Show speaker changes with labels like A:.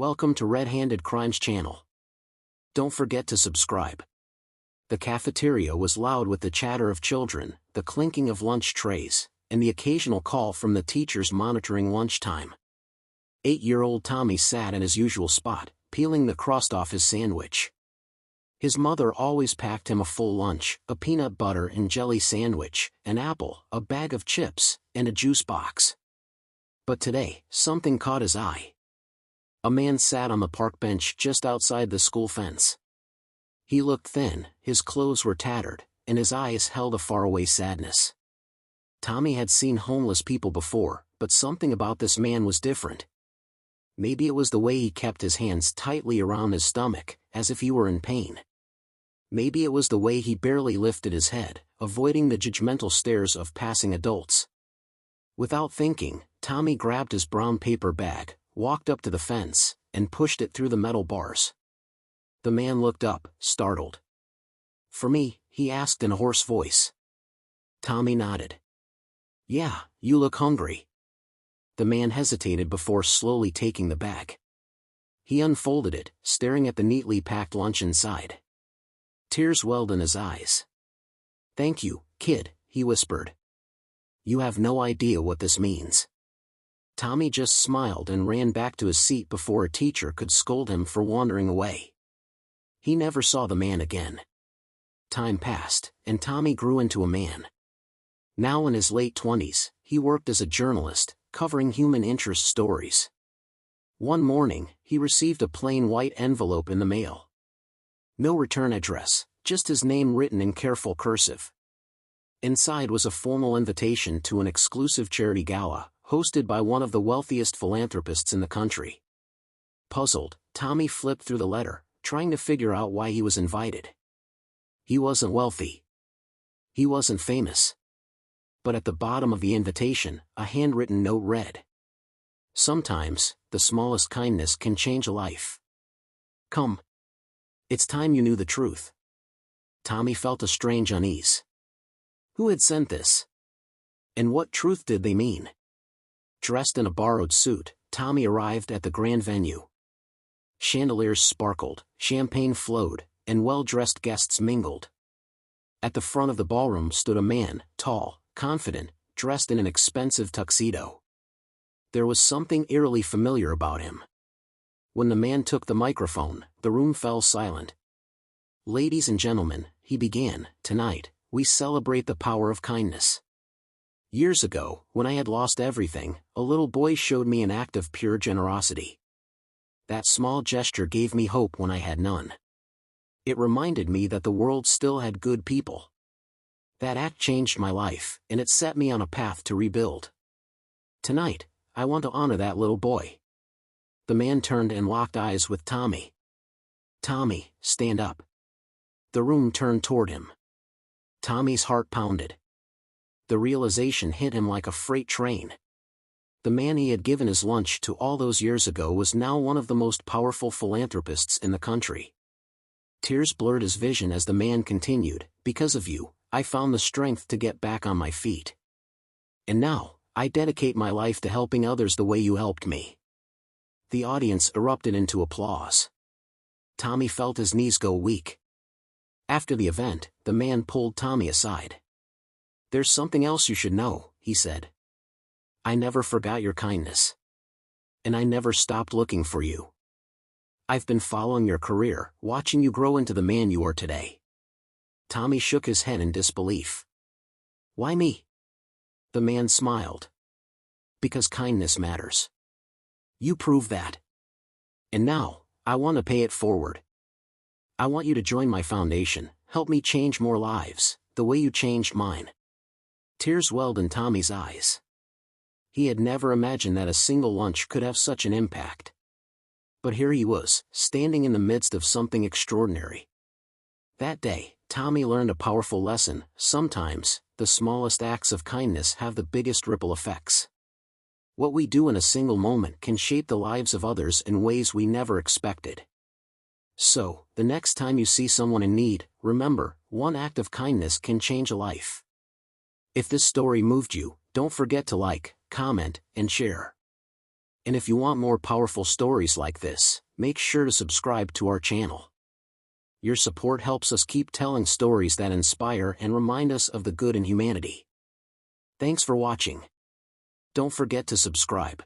A: Welcome to Red-Handed Crimes channel. Don't forget to subscribe. The cafeteria was loud with the chatter of children, the clinking of lunch trays, and the occasional call from the teachers monitoring lunchtime. 8-year-old Tommy sat in his usual spot, peeling the crust off his sandwich. His mother always packed him a full lunch, a peanut butter and jelly sandwich, an apple, a bag of chips, and a juice box. But today, something caught his eye. A man sat on the park bench just outside the school fence. He looked thin, his clothes were tattered, and his eyes held a faraway sadness. Tommy had seen homeless people before, but something about this man was different. Maybe it was the way he kept his hands tightly around his stomach, as if he were in pain. Maybe it was the way he barely lifted his head, avoiding the judgmental stares of passing adults. Without thinking, Tommy grabbed his brown paper bag, walked up to the fence, and pushed it through the metal bars. The man looked up, startled. "For me?" he asked in a hoarse voice. Tommy nodded. "Yeah, you look hungry." The man hesitated before slowly taking the bag. He unfolded it, staring at the neatly packed lunch inside. Tears welled in his eyes. "Thank you, kid," he whispered. "You have no idea what this means." Tommy just smiled and ran back to his seat before a teacher could scold him for wandering away. He never saw the man again. Time passed, and Tommy grew into a man. Now in his late 20s, he worked as a journalist, covering human interest stories. One morning, he received a plain white envelope in the mail. No return address, just his name written in careful cursive. Inside was a formal invitation to an exclusive charity gala, hosted by one of the wealthiest philanthropists in the country. Puzzled, Tommy flipped through the letter, trying to figure out why he was invited. He wasn't wealthy. He wasn't famous. But at the bottom of the invitation, a handwritten note read, "Sometimes, the smallest kindness can change a life. Come. It's time you knew the truth." Tommy felt a strange unease. Who had sent this? And what truth did they mean? Dressed in a borrowed suit, Tommy arrived at the grand venue. Chandeliers sparkled, champagne flowed, and well-dressed guests mingled. At the front of the ballroom stood a man, tall, confident, dressed in an expensive tuxedo. There was something eerily familiar about him. When the man took the microphone, the room fell silent. "Ladies and gentlemen," he began, "tonight, we celebrate the power of kindness. Years ago, when I had lost everything, a little boy showed me an act of pure generosity. That small gesture gave me hope when I had none. It reminded me that the world still had good people. That act changed my life, and it set me on a path to rebuild. Tonight, I want to honor that little boy." The man turned and locked eyes with Tommy. "Tommy, stand up." The room turned toward him. Tommy's heart pounded. The realization hit him like a freight train. The man he had given his lunch to all those years ago was now one of the most powerful philanthropists in the country. Tears blurred his vision as the man continued, "Because of you, I found the strength to get back on my feet. And now, I dedicate my life to helping others the way you helped me." The audience erupted into applause. Tommy felt his knees go weak. After the event, the man pulled Tommy aside. "There's something else you should know," he said. "I never forgot your kindness. And I never stopped looking for you. I've been following your career, watching you grow into the man you are today." Tommy shook his head in disbelief. "Why me?" The man smiled. "Because kindness matters. You prove that. And now, I want to pay it forward. I want you to join my foundation, help me change more lives, the way you changed mine." Tears welled in Tommy's eyes. He had never imagined that a single lunch could have such an impact. But here he was, standing in the midst of something extraordinary. That day, Tommy learned a powerful lesson: sometimes, the smallest acts of kindness have the biggest ripple effects. What we do in a single moment can shape the lives of others in ways we never expected. So, the next time you see someone in need, remember, one act of kindness can change a life. If this story moved you, don't forget to like, comment, and share. And if you want more powerful stories like this, make sure to subscribe to our channel. Your support helps us keep telling stories that inspire and remind us of the good in humanity. Thanks for watching. Don't forget to subscribe.